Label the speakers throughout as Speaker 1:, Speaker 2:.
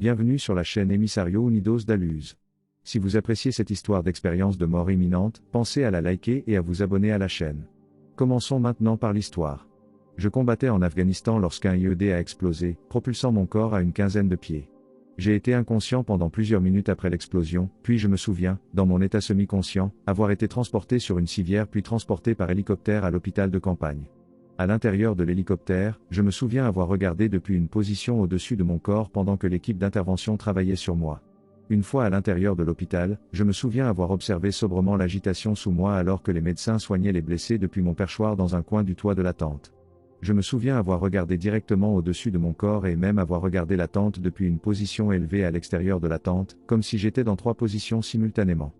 Speaker 1: Bienvenue sur la chaîne Emissario Unidos da Luz. Si vous appréciez cette histoire d'expérience de mort imminente, pensez à la liker et à vous abonner à la chaîne. Commençons maintenant par l'histoire. Je combattais en Afghanistan lorsqu'un IED a explosé, propulsant mon corps à une quinzaine de pieds. J'ai été inconscient pendant plusieurs minutes après l'explosion, puis je me souviens, dans mon état semi-conscient, avoir été transporté sur une civière puis transporté par hélicoptère à l'hôpital de campagne. À l'intérieur de l'hélicoptère, je me souviens avoir regardé depuis une position au-dessus de mon corps pendant que l'équipe d'intervention travaillait sur moi. Une fois à l'intérieur de l'hôpital, je me souviens avoir observé sobrement l'agitation sous moi alors que les médecins soignaient les blessés depuis mon perchoir dans un coin du toit de la tente. Je me souviens avoir regardé directement au-dessus de mon corps et même avoir regardé la tente depuis une position élevée à l'extérieur de la tente, comme si j'étais dans 3 positions simultanément.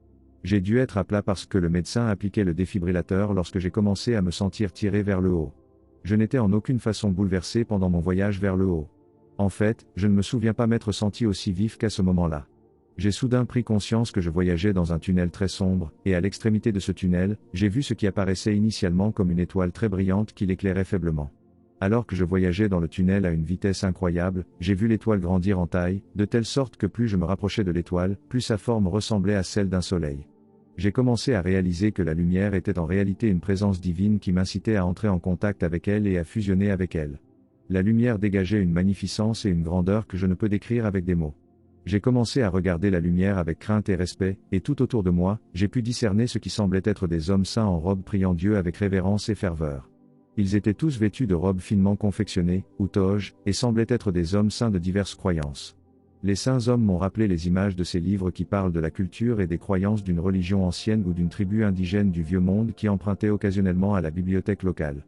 Speaker 1: J'ai dû être à plat parce que le médecin appliquait le défibrillateur lorsque j'ai commencé à me sentir tiré vers le haut. Je n'étais en aucune façon bouleversé pendant mon voyage vers le haut. En fait, je ne me souviens pas m'être senti aussi vif qu'à ce moment-là. J'ai soudain pris conscience que je voyageais dans un tunnel très sombre, et à l'extrémité de ce tunnel, j'ai vu ce qui apparaissait initialement comme une étoile très brillante qui l'éclairait faiblement. Alors que je voyageais dans le tunnel à une vitesse incroyable, j'ai vu l'étoile grandir en taille, de telle sorte que plus je me rapprochais de l'étoile, plus sa forme ressemblait à celle d'un soleil. J'ai commencé à réaliser que la lumière était en réalité une présence divine qui m'incitait à entrer en contact avec elle et à fusionner avec elle. La lumière dégageait une magnificence et une grandeur que je ne peux décrire avec des mots. J'ai commencé à regarder la lumière avec crainte et respect, et tout autour de moi, j'ai pu discerner ce qui semblait être des hommes saints en robe priant Dieu avec révérence et ferveur. Ils étaient tous vêtus de robes finement confectionnées, ou toges, et semblaient être des hommes saints de diverses croyances. Les saints hommes m'ont rappelé les images de ces livres qui parlent de la culture et des croyances d'une religion ancienne ou d'une tribu indigène du Vieux Monde qui empruntait occasionnellement à la bibliothèque locale.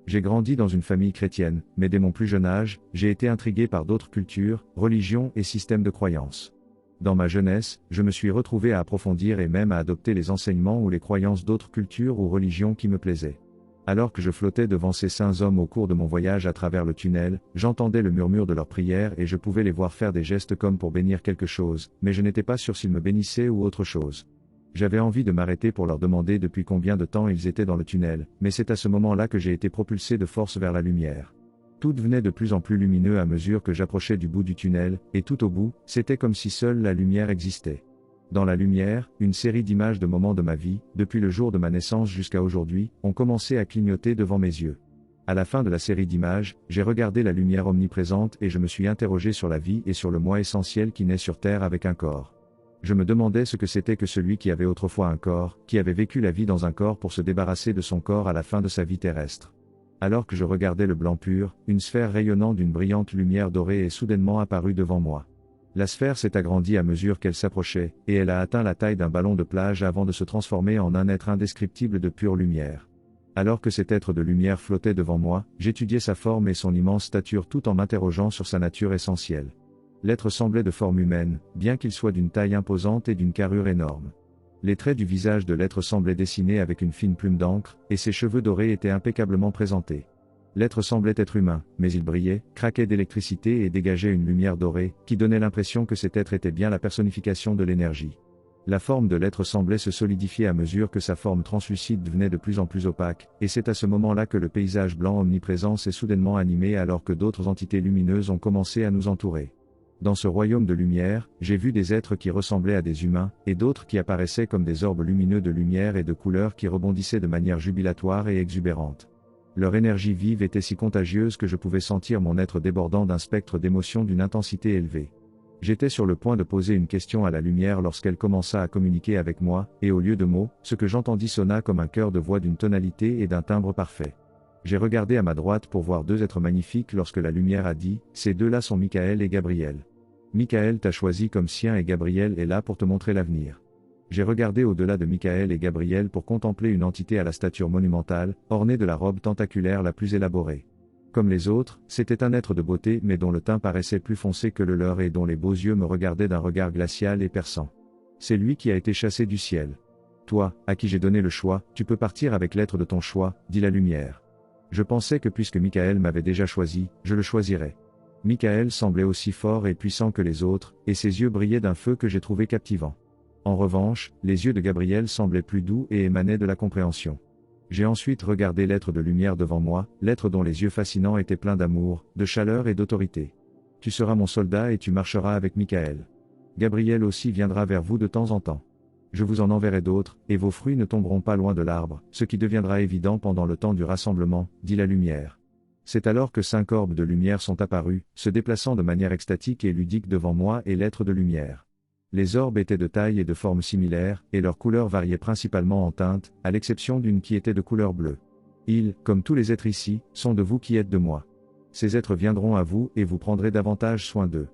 Speaker 1: J'ai grandi dans une famille chrétienne, mais dès mon plus jeune âge, j'ai été intrigué par d'autres cultures, religions et systèmes de croyances. Dans ma jeunesse, je me suis retrouvé à approfondir et même à adopter les enseignements ou les croyances d'autres cultures ou religions qui me plaisaient. Alors que je flottais devant ces saints hommes au cours de mon voyage à travers le tunnel, j'entendais le murmure de leurs prières et je pouvais les voir faire des gestes comme pour bénir quelque chose, mais je n'étais pas sûr s'ils me bénissaient ou autre chose. J'avais envie de m'arrêter pour leur demander depuis combien de temps ils étaient dans le tunnel, mais c'est à ce moment-là que j'ai été propulsé de force vers la lumière. Tout devenait de plus en plus lumineux à mesure que j'approchais du bout du tunnel, et tout au bout, c'était comme si seule la lumière existait. Dans la lumière, une série d'images de moments de ma vie, depuis le jour de ma naissance jusqu'à aujourd'hui, ont commencé à clignoter devant mes yeux. À la fin de la série d'images, j'ai regardé la lumière omniprésente et je me suis interrogé sur la vie et sur le moi essentiel qui naît sur Terre avec un corps. Je me demandais ce que c'était que celui qui avait autrefois un corps, qui avait vécu la vie dans un corps pour se débarrasser de son corps à la fin de sa vie terrestre. Alors que je regardais le blanc pur, une sphère rayonnant d'une brillante lumière dorée est soudainement apparue devant moi. La sphère s'est agrandie à mesure qu'elle s'approchait, et elle a atteint la taille d'un ballon de plage avant de se transformer en un être indescriptible de pure lumière. Alors que cet être de lumière flottait devant moi, j'étudiais sa forme et son immense stature tout en m'interrogeant sur sa nature essentielle. L'être semblait de forme humaine, bien qu'il soit d'une taille imposante et d'une carrure énorme. Les traits du visage de l'être semblaient dessinés avec une fine plume d'encre, et ses cheveux dorés étaient impeccablement présentés. L'être semblait être humain, mais il brillait, craquait d'électricité et dégageait une lumière dorée, qui donnait l'impression que cet être était bien la personnification de l'énergie. La forme de l'être semblait se solidifier à mesure que sa forme translucide devenait de plus en plus opaque, et c'est à ce moment-là que le paysage blanc omniprésent s'est soudainement animé alors que d'autres entités lumineuses ont commencé à nous entourer. Dans ce royaume de lumière, j'ai vu des êtres qui ressemblaient à des humains, et d'autres qui apparaissaient comme des orbes lumineux de lumière et de couleurs qui rebondissaient de manière jubilatoire et exubérante. Leur énergie vive était si contagieuse que je pouvais sentir mon être débordant d'un spectre d'émotions d'une intensité élevée. J'étais sur le point de poser une question à la lumière lorsqu'elle commença à communiquer avec moi, et au lieu de mots, ce que j'entendis sonna comme un chœur de voix d'une tonalité et d'un timbre parfait. J'ai regardé à ma droite pour voir 2 êtres magnifiques lorsque la lumière a dit « Ces 2-là sont Michael et Gabriel. Michael t'a choisi comme sien et Gabriel est là pour te montrer l'avenir. » J'ai regardé au-delà de Michael et Gabriel pour contempler une entité à la stature monumentale, ornée de la robe tentaculaire la plus élaborée. Comme les autres, c'était un être de beauté mais dont le teint paraissait plus foncé que le leur et dont les beaux yeux me regardaient d'un regard glacial et perçant. C'est lui qui a été chassé du ciel. Toi, à qui j'ai donné le choix, tu peux partir avec l'être de ton choix, dit la lumière. Je pensais que puisque Michael m'avait déjà choisi, je le choisirais. Michael semblait aussi fort et puissant que les autres, et ses yeux brillaient d'un feu que j'ai trouvé captivant. En revanche, les yeux de Gabriel semblaient plus doux et émanaient de la compréhension. J'ai ensuite regardé l'être de lumière devant moi, l'être dont les yeux fascinants étaient pleins d'amour, de chaleur et d'autorité. Tu seras mon soldat et tu marcheras avec Michael. Gabriel aussi viendra vers vous de temps en temps. Je vous en enverrai d'autres, et vos fruits ne tomberont pas loin de l'arbre, ce qui deviendra évident pendant le temps du rassemblement, dit la lumière. C'est alors que 5 orbes de lumière sont apparus, se déplaçant de manière extatique et ludique devant moi et l'être de lumière. Les orbes étaient de taille et de forme similaires, et leurs couleurs variaient principalement en teinte, à l'exception d'une qui était de couleur bleue. Ils, comme tous les êtres ici, sont de vous qui êtes de moi. Ces êtres viendront à vous et vous prendrez davantage soin d'eux.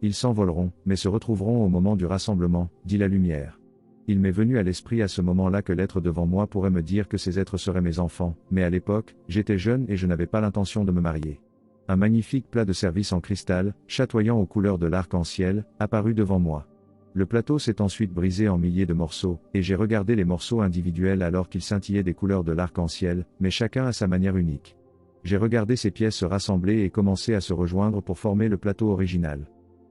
Speaker 1: Ils s'envoleront, mais se retrouveront au moment du rassemblement, dit la lumière. Il m'est venu à l'esprit à ce moment-là que l'être devant moi pourrait me dire que ces êtres seraient mes enfants, mais à l'époque, j'étais jeune et je n'avais pas l'intention de me marier. Un magnifique plat de service en cristal, chatoyant aux couleurs de l'arc-en-ciel, apparut devant moi. Le plateau s'est ensuite brisé en milliers de morceaux, et j'ai regardé les morceaux individuels alors qu'ils scintillaient des couleurs de l'arc-en-ciel, mais chacun à sa manière unique. J'ai regardé ces pièces se rassembler et commencer à se rejoindre pour former le plateau original.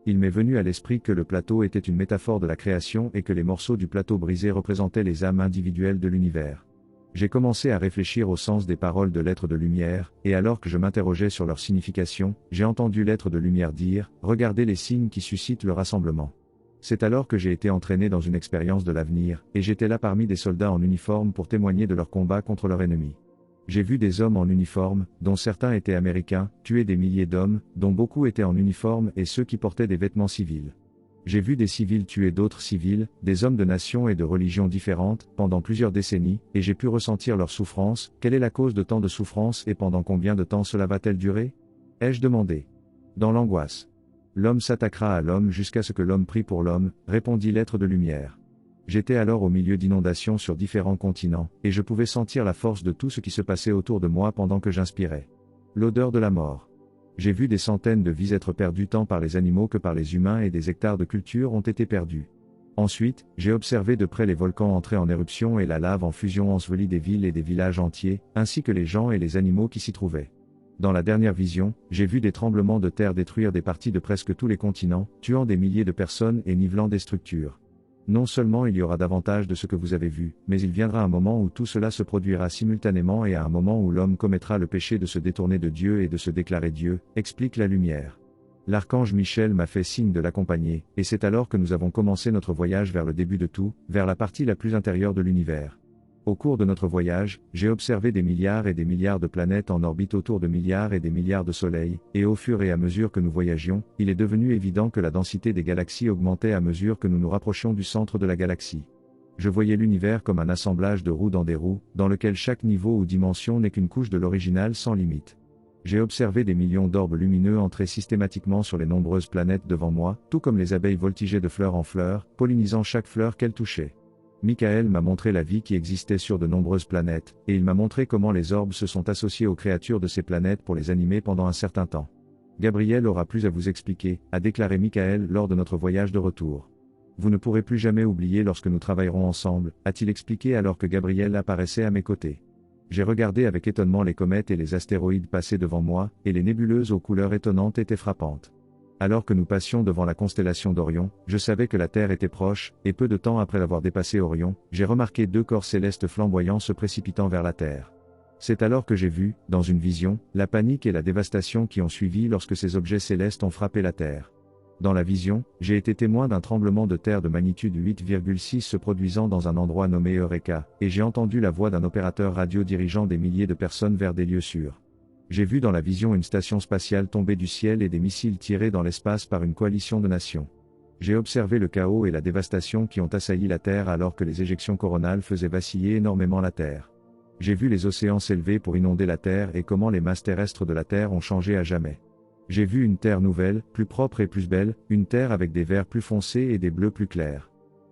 Speaker 1: Il m'est venu à l'esprit que le plateau était une métaphore de la création et que les morceaux du plateau brisé représentaient les âmes individuelles de l'univers. J'ai commencé à réfléchir au sens des paroles de l'être de lumière, et alors que je m'interrogeais sur leur signification, j'ai entendu l'être de lumière dire « Regardez les signes qui suscitent le rassemblement ». C'est alors que j'ai été entraîné dans une expérience de l'avenir, et j'étais là parmi des soldats en uniforme pour témoigner de leur combat contre leur ennemi. J'ai vu des hommes en uniforme, dont certains étaient américains, tuer des milliers d'hommes, dont beaucoup étaient en uniforme et ceux qui portaient des vêtements civils. J'ai vu des civils tuer d'autres civils, des hommes de nations et de religions différentes, pendant plusieurs décennies, et j'ai pu ressentir leur souffrance. Quelle est la cause de tant de souffrance et pendant combien de temps cela va-t-elle durer? Ai-je demandé. Dans l'angoisse. L'homme s'attaquera à l'homme jusqu'à ce que l'homme prie pour l'homme, répondit l'être de lumière. J'étais alors au milieu d'inondations sur différents continents, et je pouvais sentir la force de tout ce qui se passait autour de moi pendant que j'inspirais. L'odeur de la mort. J'ai vu des centaines de vies être perdues tant par les animaux que par les humains et des hectares de culture ont été perdus. Ensuite, j'ai observé de près les volcans entrer en éruption et la lave en fusion ensevelit des villes et des villages entiers, ainsi que les gens et les animaux qui s'y trouvaient. Dans la dernière vision, j'ai vu des tremblements de terre détruire des parties de presque tous les continents, tuant des milliers de personnes et nivelant des structures. Non seulement il y aura davantage de ce que vous avez vu, mais il viendra un moment où tout cela se produira simultanément et à un moment où l'homme commettra le péché de se détourner de Dieu et de se déclarer Dieu, explique la lumière. L'archange Michel m'a fait signe de l'accompagner, et c'est alors que nous avons commencé notre voyage vers le début de tout, vers la partie la plus intérieure de l'univers. Au cours de notre voyage, j'ai observé des milliards et des milliards de planètes en orbite autour de milliards et des milliards de soleils, et au fur et à mesure que nous voyagions, il est devenu évident que la densité des galaxies augmentait à mesure que nous nous rapprochions du centre de la galaxie. Je voyais l'univers comme un assemblage de roues, dans lequel chaque niveau ou dimension n'est qu'une couche de l'original sans limite. J'ai observé des millions d'orbes lumineux entrer systématiquement sur les nombreuses planètes devant moi, tout comme les abeilles voltigeaient de fleur en fleur, pollinisant chaque fleur qu'elles touchaient. Michael m'a montré la vie qui existait sur de nombreuses planètes, et il m'a montré comment les orbes se sont associés aux créatures de ces planètes pour les animer pendant un certain temps. Gabriel aura plus à vous expliquer, a déclaré Michael lors de notre voyage de retour. Vous ne pourrez plus jamais oublier lorsque nous travaillerons ensemble, a-t-il expliqué alors que Gabriel apparaissait à mes côtés. J'ai regardé avec étonnement les comètes et les astéroïdes passer devant moi, et les nébuleuses aux couleurs étonnantes étaient frappantes. Alors que nous passions devant la constellation d'Orion, je savais que la Terre était proche, et peu de temps après l'avoir dépassé Orion, j'ai remarqué 2 corps célestes flamboyants se précipitant vers la Terre. C'est alors que j'ai vu, dans une vision, la panique et la dévastation qui ont suivi lorsque ces objets célestes ont frappé la Terre. Dans la vision, j'ai été témoin d'un tremblement de terre de magnitude 8,6 se produisant dans un endroit nommé Eureka, et j'ai entendu la voix d'un opérateur radio dirigeant des milliers de personnes vers des lieux sûrs. J'ai vu dans la vision une station spatiale tomber du ciel et des missiles tirés dans l'espace par une coalition de nations. J'ai observé le chaos et la dévastation qui ont assailli la Terre alors que les éjections coronales faisaient vaciller énormément la Terre. J'ai vu les océans s'élever pour inonder la Terre et comment les masses terrestres de la Terre ont changé à jamais. J'ai vu une Terre nouvelle, plus propre et plus belle, une Terre avec des verts plus foncés et des bleus plus clairs.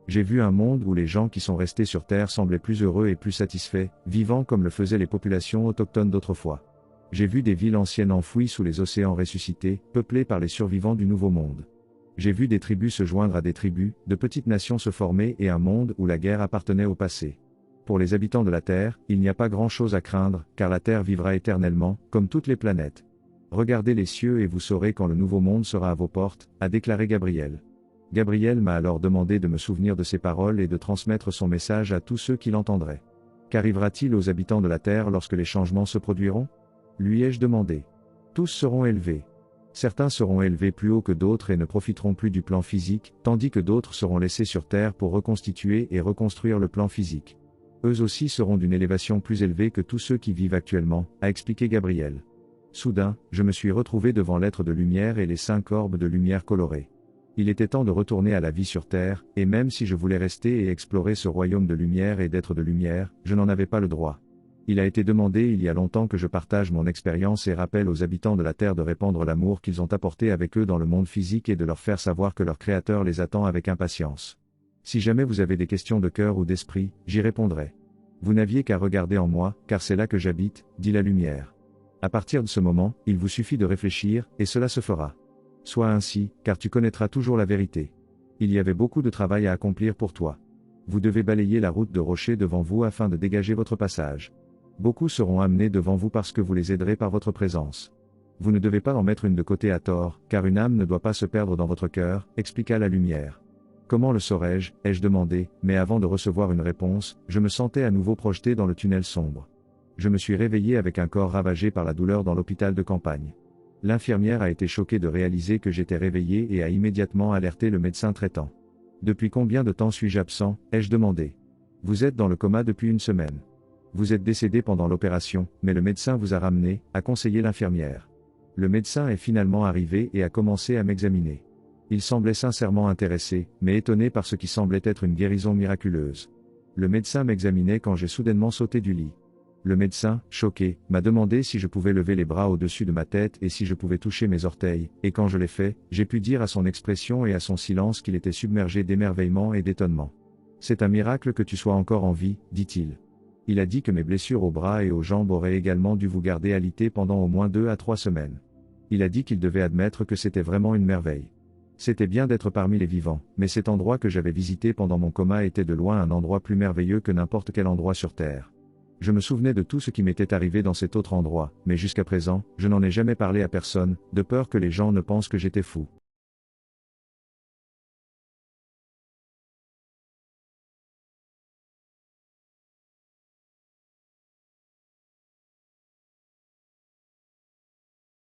Speaker 1: J'ai vu un monde où les gens qui sont restés sur Terre semblaient plus heureux et plus satisfaits, vivant comme le faisaient les populations autochtones d'autrefois. J'ai vu des villes anciennes enfouies sous les océans ressuscités, peuplées par les survivants du Nouveau Monde. J'ai vu des tribus se joindre à des tribus, de petites nations se former et un monde où la guerre appartenait au passé. Pour les habitants de la Terre, il n'y a pas grand-chose à craindre, car la Terre vivra éternellement, comme toutes les planètes. Regardez les cieux et vous saurez quand le Nouveau Monde sera à vos portes, a déclaré Gabriel. Gabriel m'a alors demandé de me souvenir de ces paroles et de transmettre son message à tous ceux qui l'entendraient. Qu'arrivera-t-il aux habitants de la Terre lorsque les changements se produiront ? Lui ai-je demandé. Tous seront élevés. Certains seront élevés plus haut que d'autres et ne profiteront plus du plan physique, tandis que d'autres seront laissés sur Terre pour reconstituer et reconstruire le plan physique. Eux aussi seront d'une élévation plus élevée que tous ceux qui vivent actuellement, a expliqué Gabriel. Soudain, je me suis retrouvé devant l'être de lumière et les 5 orbes de lumière colorés. Il était temps de retourner à la vie sur Terre, et même si je voulais rester et explorer ce royaume de lumière et d'être de lumière, je n'en avais pas le droit. Il a été demandé il y a longtemps que je partage mon expérience et rappelle aux habitants de la Terre de répandre l'amour qu'ils ont apporté avec eux dans le monde physique et de leur faire savoir que leur Créateur les attend avec impatience. Si jamais vous avez des questions de cœur ou d'esprit, j'y répondrai. Vous n'aviez qu'à regarder en moi, car c'est là que j'habite, dit la lumière. À partir de ce moment, il vous suffit de réfléchir, et cela se fera. Sois ainsi, car tu connaîtras toujours la vérité. Il y avait beaucoup de travail à accomplir pour toi. Vous devez balayer la route de rochers devant vous afin de dégager votre passage. Beaucoup seront amenés devant vous parce que vous les aiderez par votre présence. Vous ne devez pas en mettre une de côté à tort, car une âme ne doit pas se perdre dans votre cœur, expliqua la lumière. Comment le saurais-je, ai-je demandé, mais avant de recevoir une réponse, je me sentais à nouveau projeté dans le tunnel sombre. Je me suis réveillé avec un corps ravagé par la douleur dans l'hôpital de campagne. L'infirmière a été choquée de réaliser que j'étais réveillé et a immédiatement alerté le médecin traitant. Depuis combien de temps suis-je absent, ai-je demandé. Vous êtes dans le coma depuis une semaine. Vous êtes décédé pendant l'opération, mais le médecin vous a ramené, a conseillé l'infirmière. Le médecin est finalement arrivé et a commencé à m'examiner. Il semblait sincèrement intéressé, mais étonné par ce qui semblait être une guérison miraculeuse. Le médecin m'examinait quand j'ai soudainement sauté du lit. Le médecin, choqué, m'a demandé si je pouvais lever les bras au-dessus de ma tête et si je pouvais toucher mes orteils, et quand je l'ai fait, j'ai pu dire à son expression et à son silence qu'il était submergé d'émerveillement et d'étonnement. C'est un miracle que tu sois encore en vie, dit-il. Il a dit que mes blessures aux bras et aux jambes auraient également dû vous garder alité pendant au moins 2 à 3 semaines. Il a dit qu'il devait admettre que c'était vraiment une merveille. C'était bien d'être parmi les vivants, mais cet endroit que j'avais visité pendant mon coma était de loin un endroit plus merveilleux que n'importe quel endroit sur Terre. Je me souvenais de tout ce qui m'était arrivé dans cet autre endroit, mais jusqu'à présent, je n'en ai jamais parlé à personne, de peur que les gens ne pensent que j'étais fou.